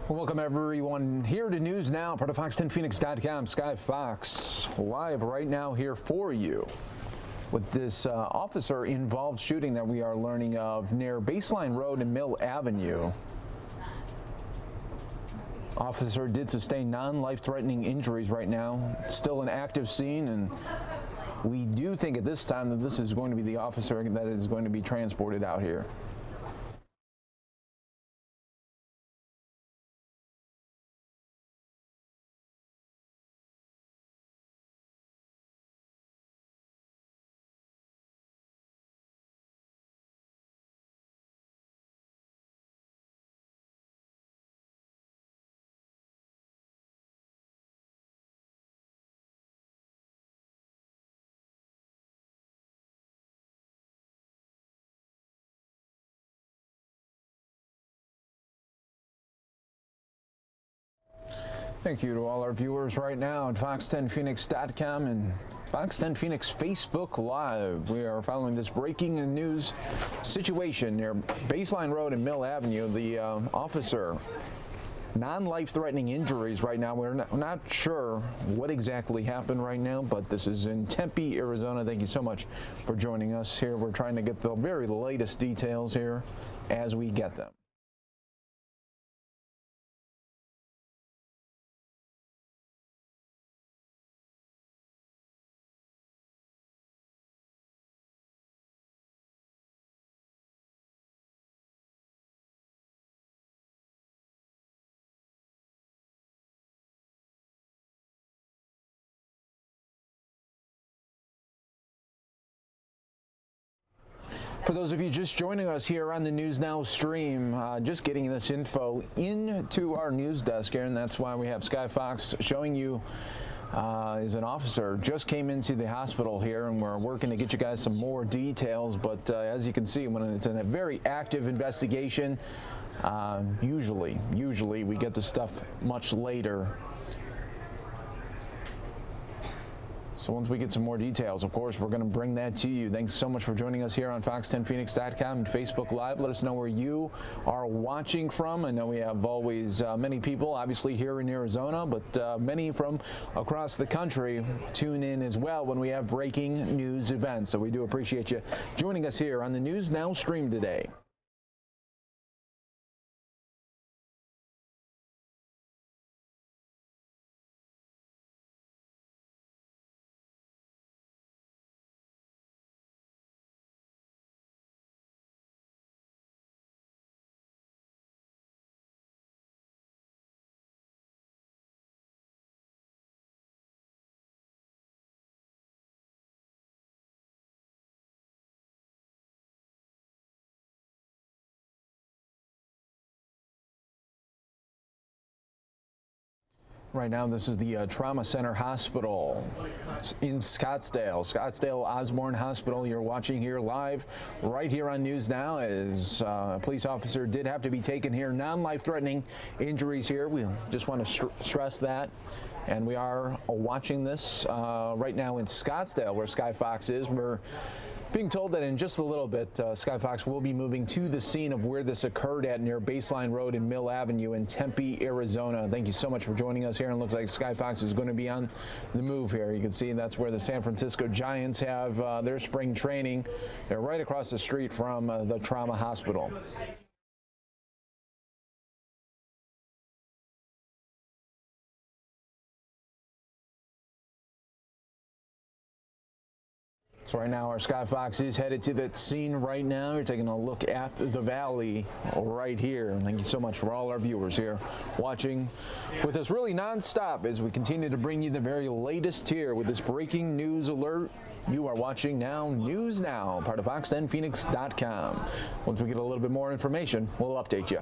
Welcome everyone here to News Now, part of Fox10Phoenix.com. Sky Fox live right now here for you with this officer-involved shooting that we are learning of near Baseline Road and Mill Avenue. Officer did sustain non-life-threatening injuries right now. It's still an active scene, and we do think at this time that this is going to be the officer that is going to be transported out here. Thank you to all our viewers right now at Fox10Phoenix.com and Fox 10 Phoenix Facebook Live. We are following this breaking news situation near Baseline Road and Mill Avenue. The officer, non-life-threatening injuries right now. We're not sure what exactly happened right now, but this is in Tempe, Arizona. Thank you so much for joining us here. We're trying to get the very latest details here as we get them. For those of you just joining us here on the News Now stream, just getting this info into our news desk here, and that's why we have Sky Fox showing you is an officer just came into the hospital here, and we're working to get you guys some more details. But as you can see, when it's in a very active investigation, usually we get the stuff much later. So once we get some more details, of course, we're going to bring that to you. Thanks so much for joining us here on Fox10Phoenix.com and Facebook Live. Let us know where you are watching from. I know we have always many people, obviously, here in Arizona, but many from across the country tune in as well when we have breaking news events. So we do appreciate you joining us here on the News Now stream today. Right now, this is the Trauma Center Hospital in Scottsdale Osborne Hospital. You're watching here live right here on News Now as a police officer did have to be taken here. Non-life-threatening injuries here. We just want to stress that. And we are watching this right now in Scottsdale, where Sky Fox is. We're being told that in just a little bit, Sky Fox will be moving to the scene of where this occurred at near Baseline Road and Mill Avenue in Tempe, Arizona. Thank you so much for joining us here. And it looks like Sky Fox is going to be on the move here. You can see that's where the San Francisco Giants have their spring training. They're right across the street from the trauma hospital. So right now our Sky Fox is headed to that scene right now. You're taking a look at the valley right here. And thank you so much for all our viewers here watching with us really nonstop as we continue to bring you the very latest here with this breaking news alert. You are watching now News Now, part of Fox10Phoenix.com. Once we get a little bit more information, we'll update you.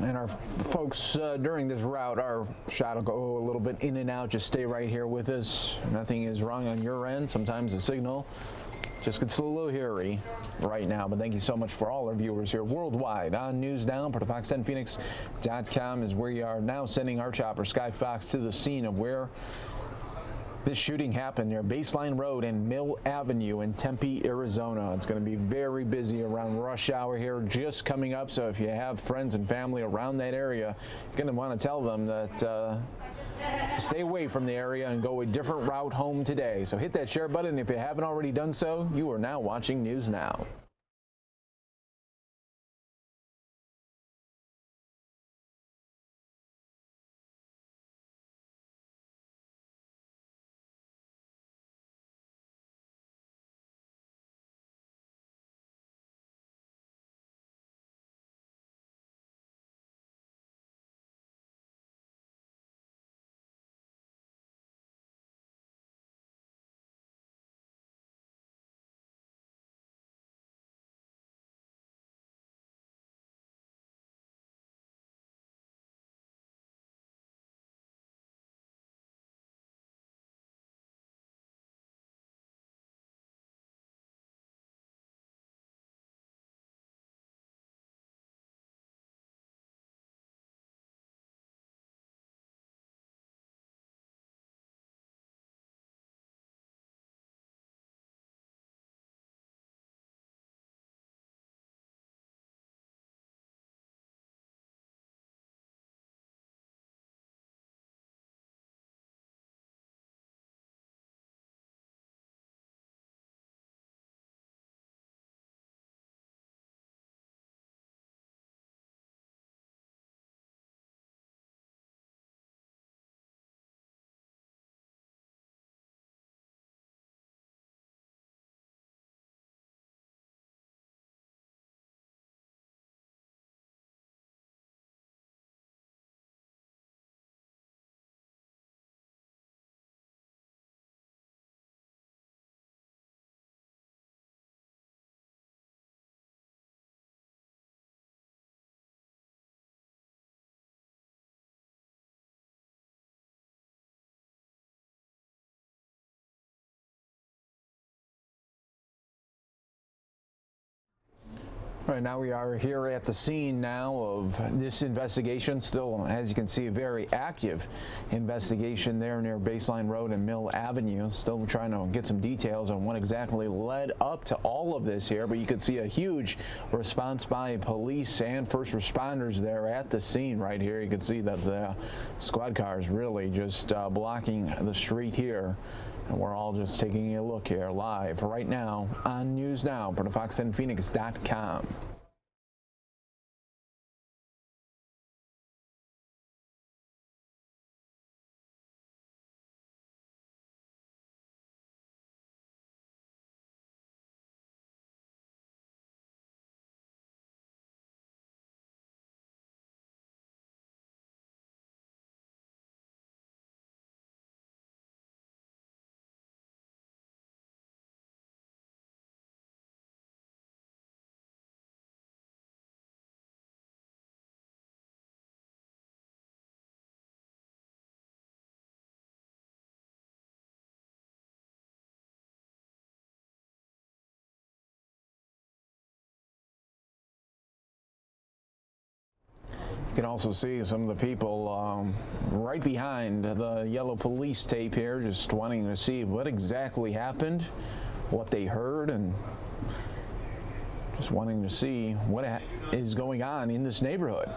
And our folks during this route, our shot will go a little bit in and out. Just stay right here with us. Nothing is wrong on your end. Sometimes the signal just gets a little hairy right now. But thank you so much for all our viewers here worldwide on News Now. Part of Fox10Phoenix.com is where we are now sending our chopper, Sky Fox, to the scene of where this shooting happened near Baseline Road and Mill Avenue in Tempe, Arizona. It's going to be very busy around rush hour here just coming up. So if you have friends and family around that area, you're going to want to tell them that to stay away from the area and go a different route home today. So hit that share button if you haven't already done so. You are now watching News Now. Right now we are here at the scene now of this investigation. Still, as you can see, a very active investigation there near Baseline Road and Mill Avenue. Still trying to get some details on what exactly led up to all of this here, but you could see a huge response by police and first responders there at the scene right here. You can see that the squad cars really just blocking the street here. And we're all just taking a look here live right now on News Now, part of Fox10Phoenix.com. You can also see some of the people right behind the yellow police tape here, just wanting to see what exactly happened, what they heard, and just wanting to see what is going on in this neighborhood.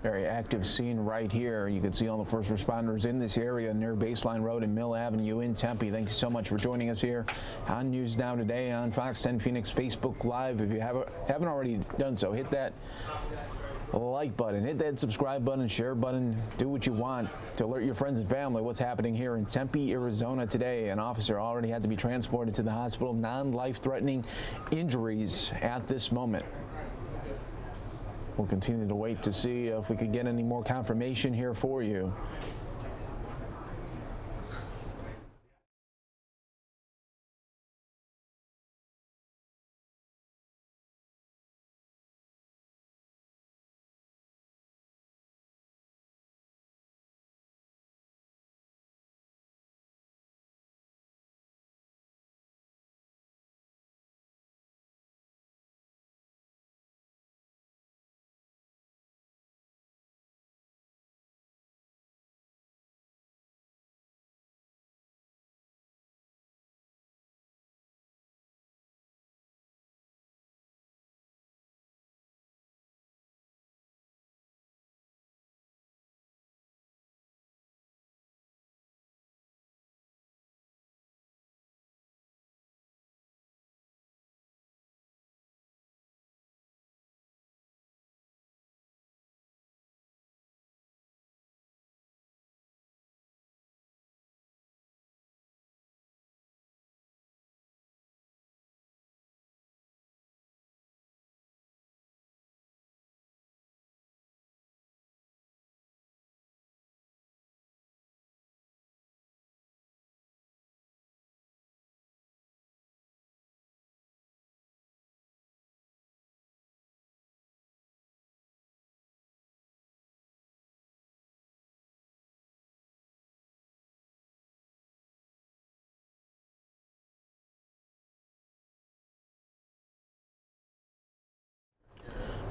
Very active scene right here. You can see all the first responders in this area near Baseline Road and Mill Avenue in Tempe. Thank you so much for joining us here on News Now today. Today on Fox 10 Phoenix Facebook Live. If you haven't already done so, hit that like button, hit that subscribe button, share button, do what you want to alert your friends and family what's happening here in Tempe, Arizona today. An officer already had to be transported to the hospital, non-life-threatening injuries at this moment. We'll continue to wait to see if we could get any more confirmation here for you.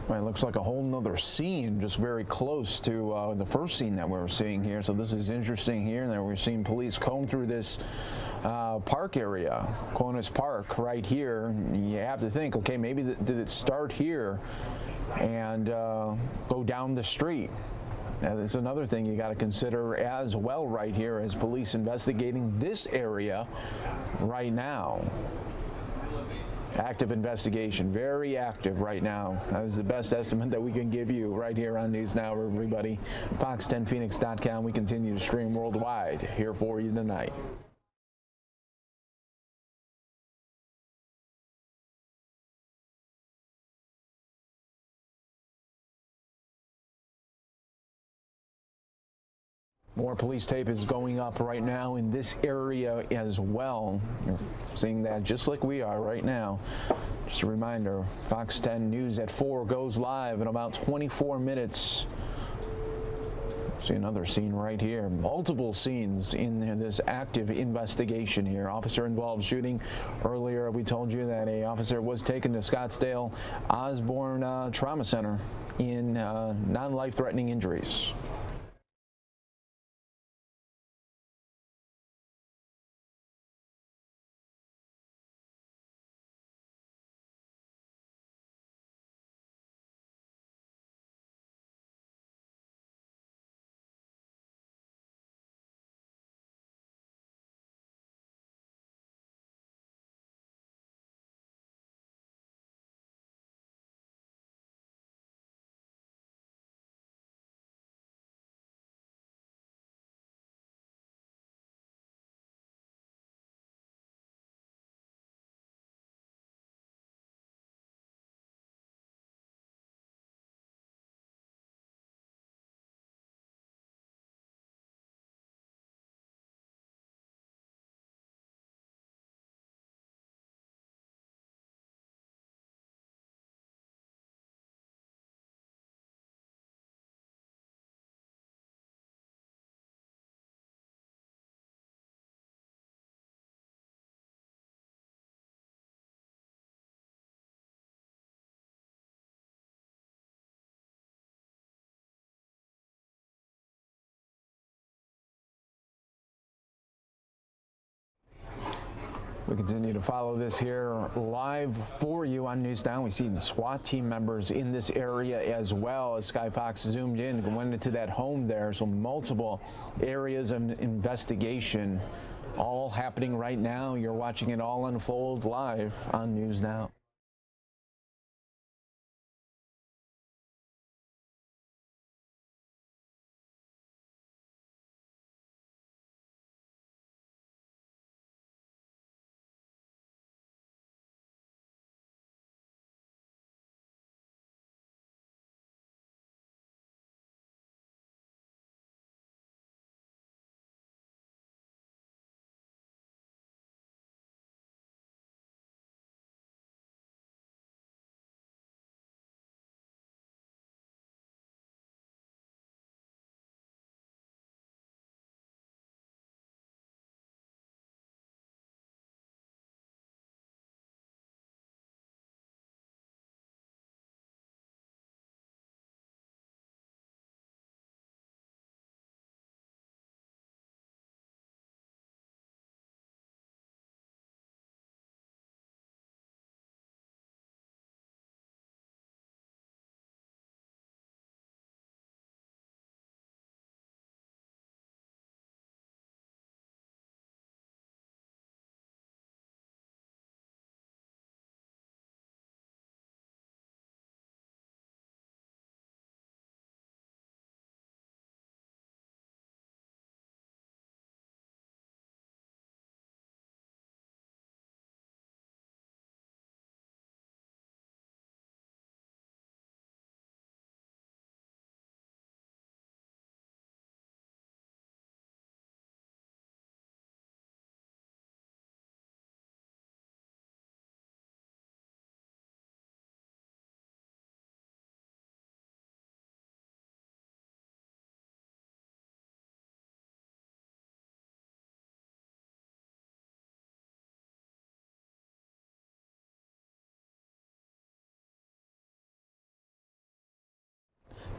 Well, it looks like a whole nother scene, just very close to the first scene that we were seeing here. So this is interesting here. That we're seeing police comb through this park area, Quonis Park, right here. You have to think, okay, maybe did it start here and go down the street? That's another thing you got to consider as well right here as police investigating this area right now. Active investigation, very active right now. That is the best estimate that we can give you right here on News Now, everybody. Fox10Phoenix.com. We continue to stream worldwide here for you tonight. More police tape is going up right now in this area as well. You're seeing that just like we are right now. Just a reminder, Fox 10 News at 4 goes live in about 24 minutes. See another scene right here. Multiple scenes in this active investigation here. Officer involved shooting. Earlier we told you that a officer was taken to Scottsdale Osborne Trauma Center in non-life-threatening injuries. We continue to follow this here live for you on News Now. We see the SWAT team members in this area as well as Sky Fox zoomed in and went into that home there. So multiple areas of investigation all happening right now. You're watching it all unfold live on News Now.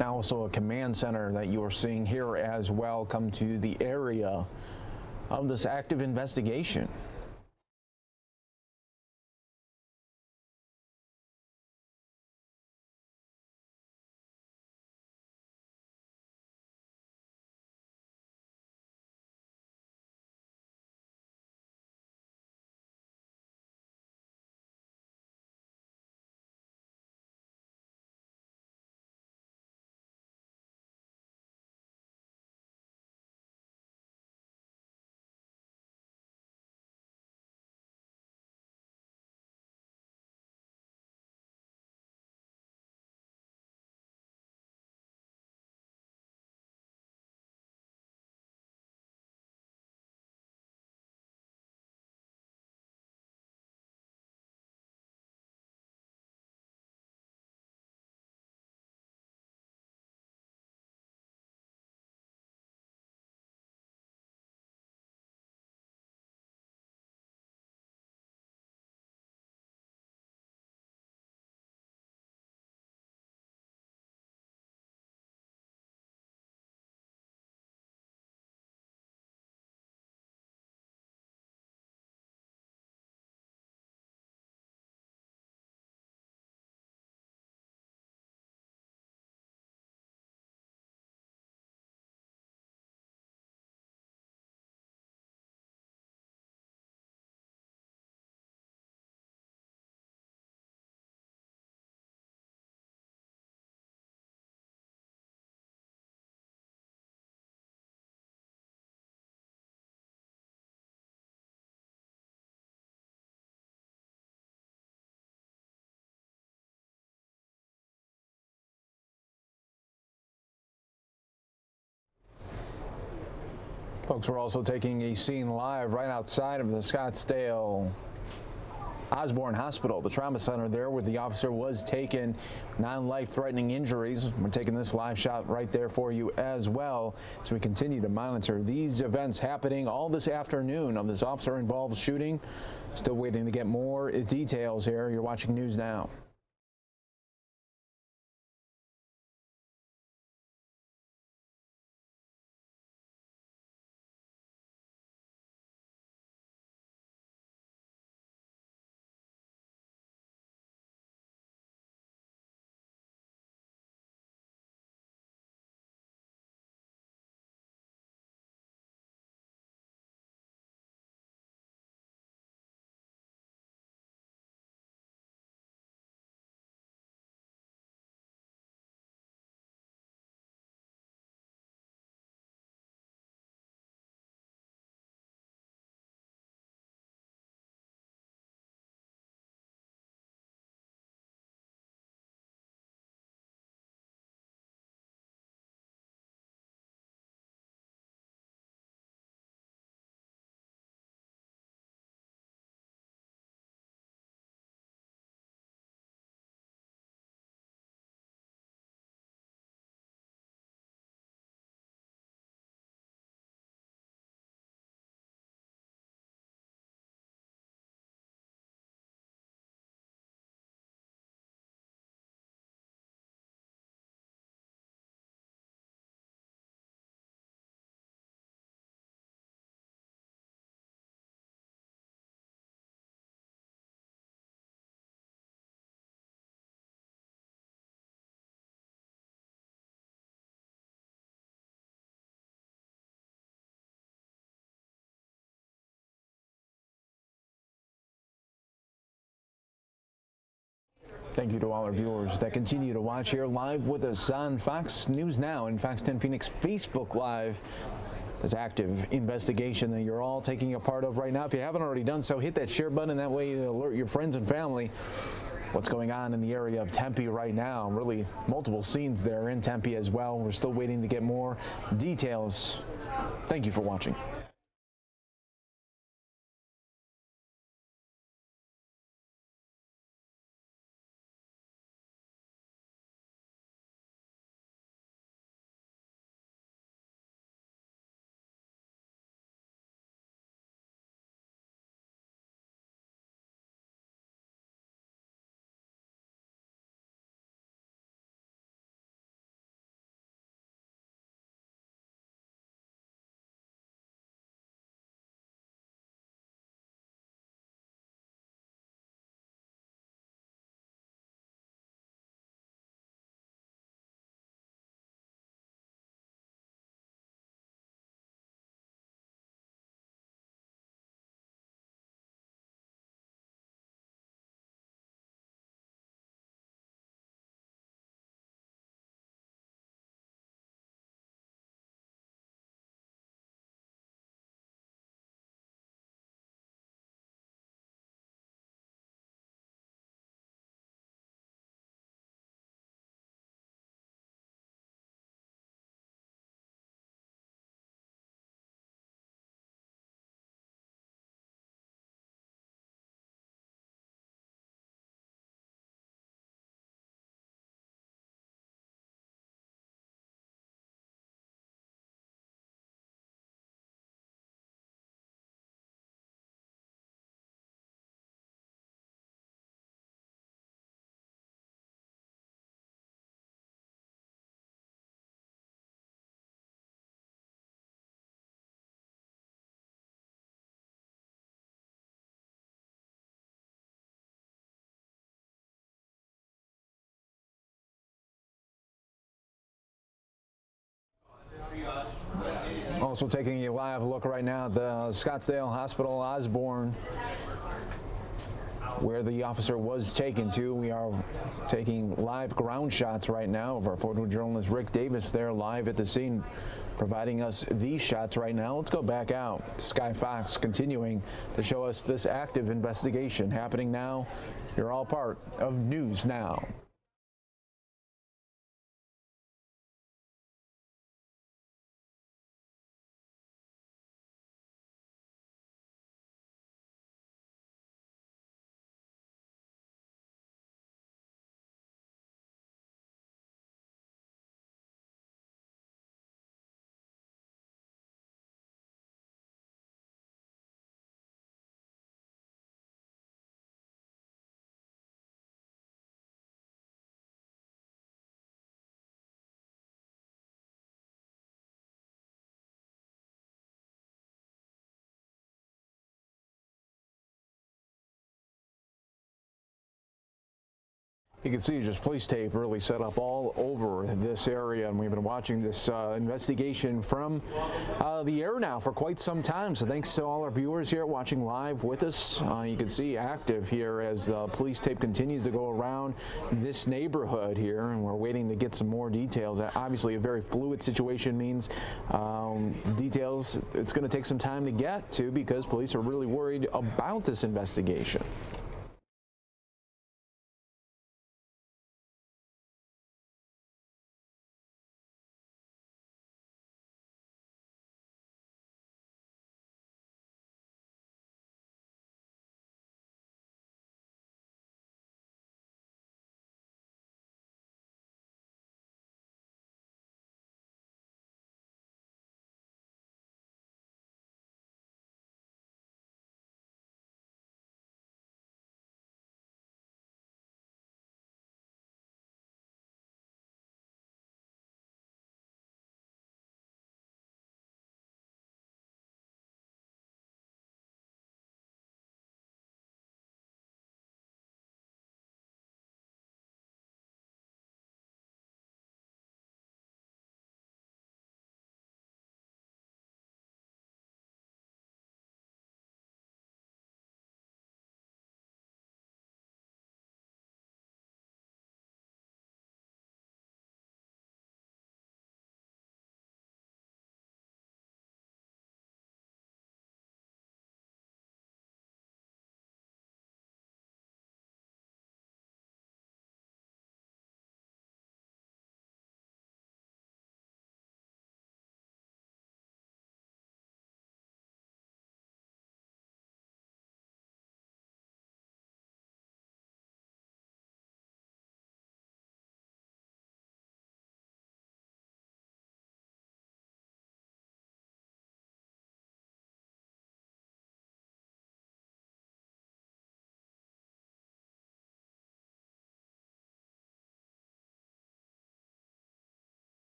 Now also a command center that you are seeing here as well come to the area of this active investigation. Folks, we're also taking a scene live right outside of the Scottsdale Osborne Hospital, the trauma center there where the officer was taken, non-life-threatening injuries. We're taking this live shot right there for you as well as we continue to monitor these events happening all this afternoon of this officer-involved shooting. Still waiting to get more details here. You're watching News Now. Thank you to all our viewers that continue to watch here live with us on Fox News Now and Fox 10 Phoenix Facebook Live. This active investigation that you're all taking a part of right now. If you haven't already done so, hit that share button. That way you alert your friends and family what's going on in the area of Tempe right now. Really multiple scenes there in Tempe as well. We're still waiting to get more details. Thank you for watching. Also taking a live look right now at the Scottsdale Hospital Osborne, where the officer was taken to. We are taking live ground shots right now of our photojournalist Rick Davis there live at the scene, providing us these shots right now. Let's go back out. Sky Fox continuing to show us this active investigation happening now. You're all part of News Now. You can see just police tape really set up all over this area, and we've been watching this investigation from the air now for quite some time. So thanks to all our viewers here watching live with us. You can see active here as police tape continues to go around this neighborhood here, and we're waiting to get some more details. Obviously, a very fluid situation means details it's going to take some time to get to because police are really worried about this investigation.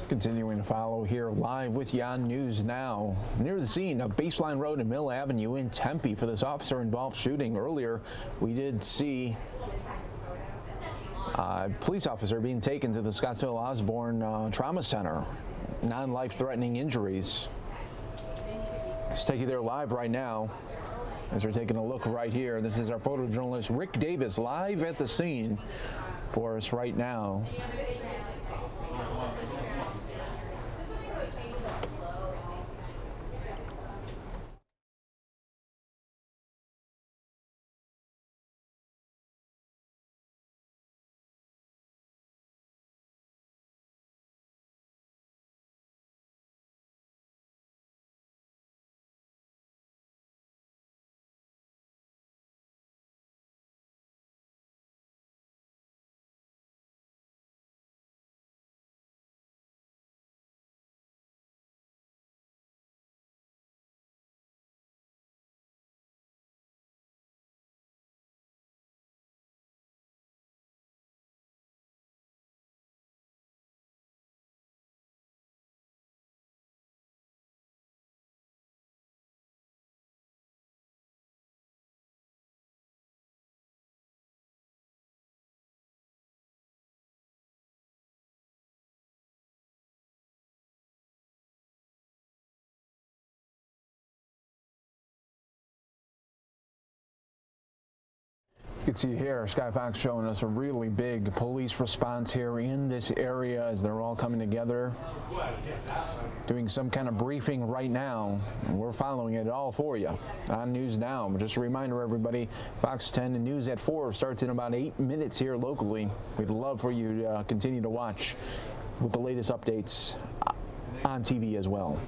Continuing to follow here live with you on News Now. Near the scene of Baseline Road and Mill Avenue in Tempe for this officer-involved shooting. Earlier, we did see a police officer being taken to the Scottsdale Osborne Trauma Center. Non-life-threatening injuries. Let's take you there live right now as we're taking a look right here. This is our photojournalist Rick Davis live at the scene for us right now. You can see here, Sky Fox showing us a really big police response here in this area as they're all coming together, doing some kind of briefing right now. We're following it all for you on News Now. Just a reminder, everybody, Fox 10 and News at 4 starts in about 8 minutes here locally. We'd love for you to continue to watch with the latest updates on TV as well.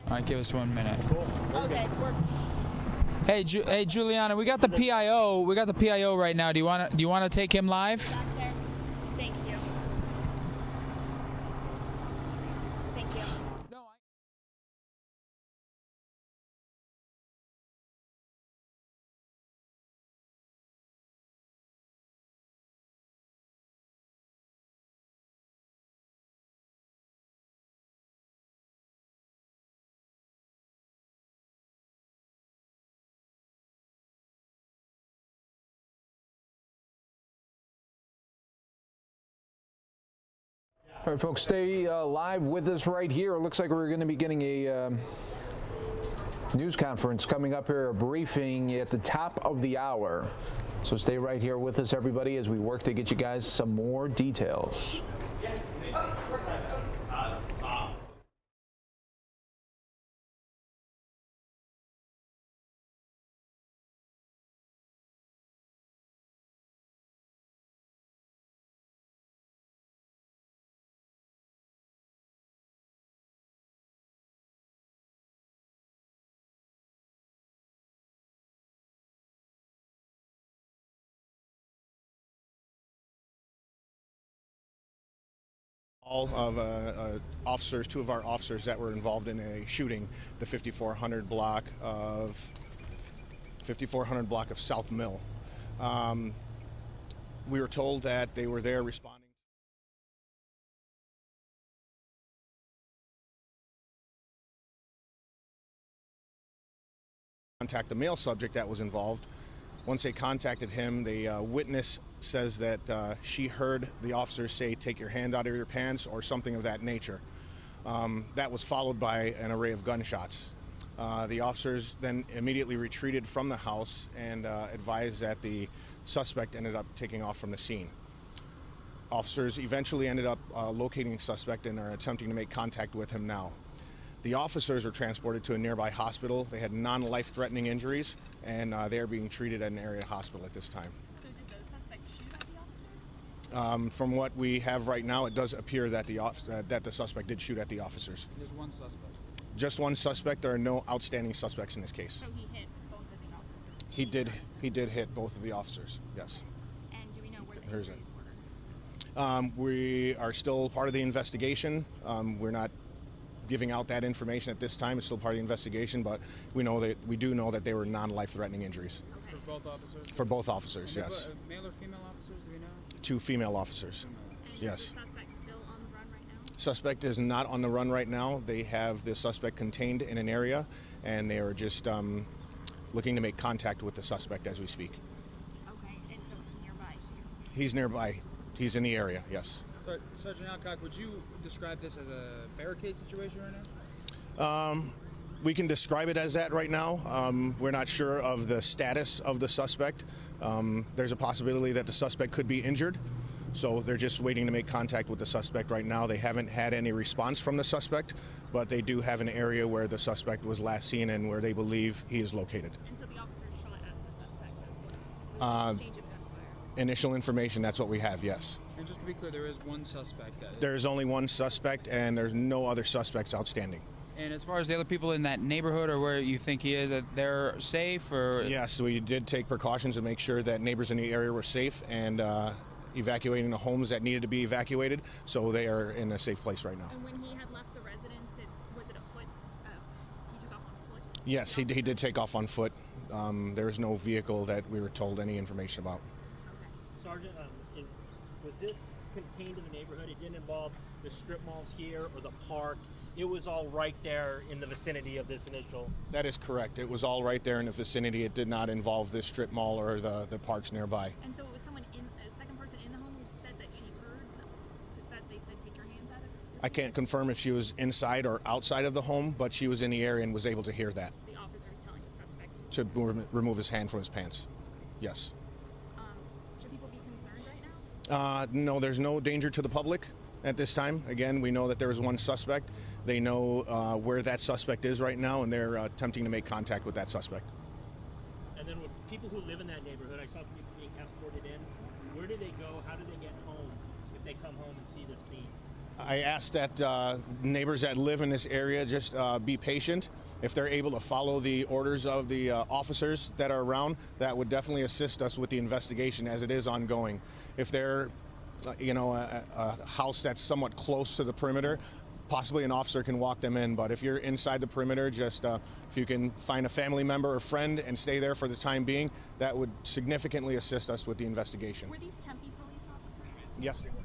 All right, give us 1 minute. Okay. Hey, hey, Juliana, we got the PIO. We got the PIO right now. Do you want to take him live? Doctor, thank you. Thank you. No. All right, folks, stay live with us right here. It looks like we're going to be getting a news conference coming up here, a briefing at the top of the hour. So stay right here with us, everybody, as we work to get you guys some more details. All of officers, two of our officers that were involved in a shooting, the 5400 block of South Mill. We were told that they were there responding. Contact the male subject that was involved. Once they contacted him, the witness says that she heard the officers say, "Take your hand out of your pants," or something of that nature. That was followed by an array of gunshots. The officers then immediately retreated from the house and advised that the suspect ended up taking off from the scene. Officers eventually ended up locating the suspect and are attempting to make contact with him now. The officers were transported to a nearby hospital. They had non-life-threatening injuries, and they are being treated at an area hospital at this time. So did the suspect shoot at the officers? From what we have right now, it does appear that the suspect did shoot at the officers. There's one suspect. Just one suspect. There are no outstanding suspects in this case. So he hit both of the officers? He did hit both of the officers, yes. And do we know where the Here's injuries it. were? We are still part of the investigation. We're not giving out that information at this time. It's still part of the investigation, but we do know that they were non-life-threatening injuries. For both officers? For both officers, yes. Male or female officers, do we know? 2 female officers. And Yes. is the suspect still on the run right now? Suspect is not on the run right now. They have the suspect contained in an area, and they are just looking to make contact with the suspect as we speak. Okay, and so it's nearby here. He's nearby. He's in the area, yes. Sergeant Alcock, would you describe this as a barricade situation right now? We can describe it as that right now. We're not sure of the status of the suspect. There's a possibility that the suspect could be injured, so they're just waiting to make contact with the suspect right now. They haven't had any response from the suspect, but they do have an area where the suspect was last seen and where they believe he is located. And so the officers shot at the suspect as well? Was there exchange of gunfire? Initial information, that's what we have, yes. And just to be clear, there is one suspect. There is only one suspect, and there's no other suspects outstanding. And as far as the other people in that neighborhood or where you think he is, that they're safe or? Yes, we did take precautions to make sure that neighbors in the area were safe and evacuating the homes that needed to be evacuated, so they are in a safe place right now. And when he had left the residence, was it a foot? He took off on foot? Yes, he did take off on foot. There is no vehicle that we were told any information about. Sergeant, was this contained in the neighborhood? It didn't involve the strip malls here or the park. It was all right there in the vicinity of this initial. That is correct. It was all right there in the vicinity. It did not involve this strip mall or the parks nearby. And so it was someone a second person in the home who said that she heard that they said take your hands out of it? I can't confirm if she was inside or outside of the home, but she was in the area and was able to hear that. The officers telling the suspect. To remove his hand from his pants. Yes. Should people be concerned right now? No, there's no danger to the public at this time. Again, we know that there is one suspect. They know where that suspect is right now, and they're attempting to make contact with that suspect. And then with people who live in that neighborhood, I saw some people being escorted in. Where do they go? How do they get home if they come home and see the scene? I ask that neighbors that live in this area just be patient. If they're able to follow the orders of the officers that are around, that would definitely assist us with the investigation as it is ongoing. If they're, a house that's somewhat close to the perimeter, possibly an officer can walk them in. But if you're inside the perimeter, just if you can find a family member or friend and stay there for the time being, that would significantly assist us with the investigation. Were these Tempe police officers? Yes, they were.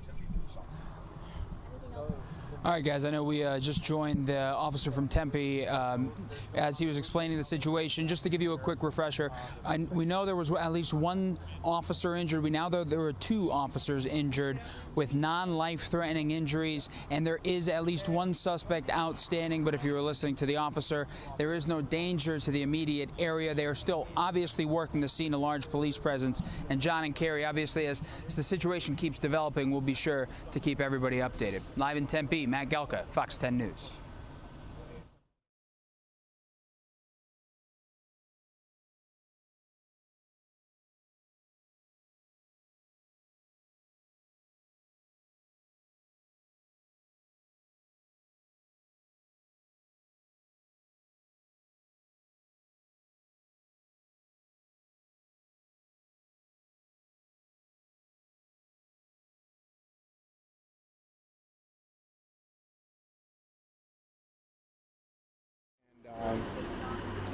All right, guys, I know we just joined the officer from Tempe as he was explaining the situation. Just to give you a quick refresher, we know there was at least one officer injured. We now know there were 2 officers injured with non-life-threatening injuries, and there is at least one suspect outstanding. But if you were listening to the officer, there is no danger to the immediate area. They are still obviously working the scene, a large police presence. And John and Carrie, obviously, as the situation keeps developing, we'll be sure to keep everybody updated. Live in Tempe, Matt Gelka, Fox 10 News.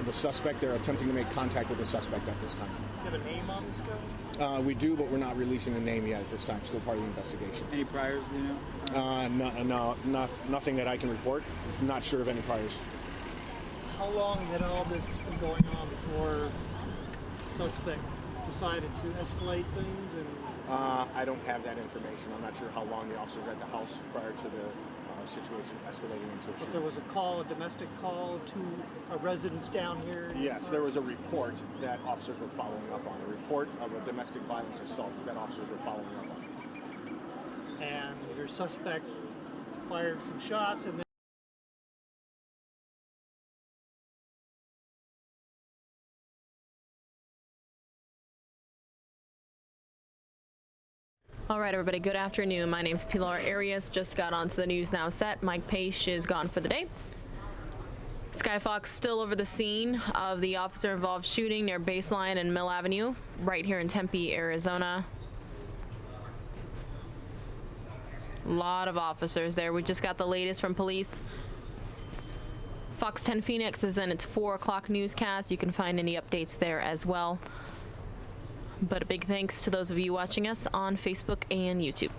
The suspect, they're attempting to make contact with the suspect at this time. Do you have a name on this guy? We do, but we're not releasing the name yet at this time. Still part of the investigation. Any priors, do you know? Nothing that I can report. Not sure of any priors. How long had all this been going on before suspect decided to escalate things? And I don't have that information. I'm not sure how long the officers were at the house prior to the situation escalating into a but shooting. there was a call, a domestic call to a residence down here. Yes, there was a report that officers were following up on. A report of a domestic violence assault that officers were following up on. And your suspect fired some shots, and then all right, everybody, good afternoon. My name's Pilar Arias. Just got onto the News Now set. Mike Page is gone for the day. Sky Fox still over the scene of the officer-involved shooting near Baseline and Mill Avenue, right here in Tempe, Arizona. A lot of officers there. We just got the latest from police. Fox 10 Phoenix is in its 4 o'clock newscast. You can find any updates there as well. But a big thanks to those of you watching us on Facebook and YouTube.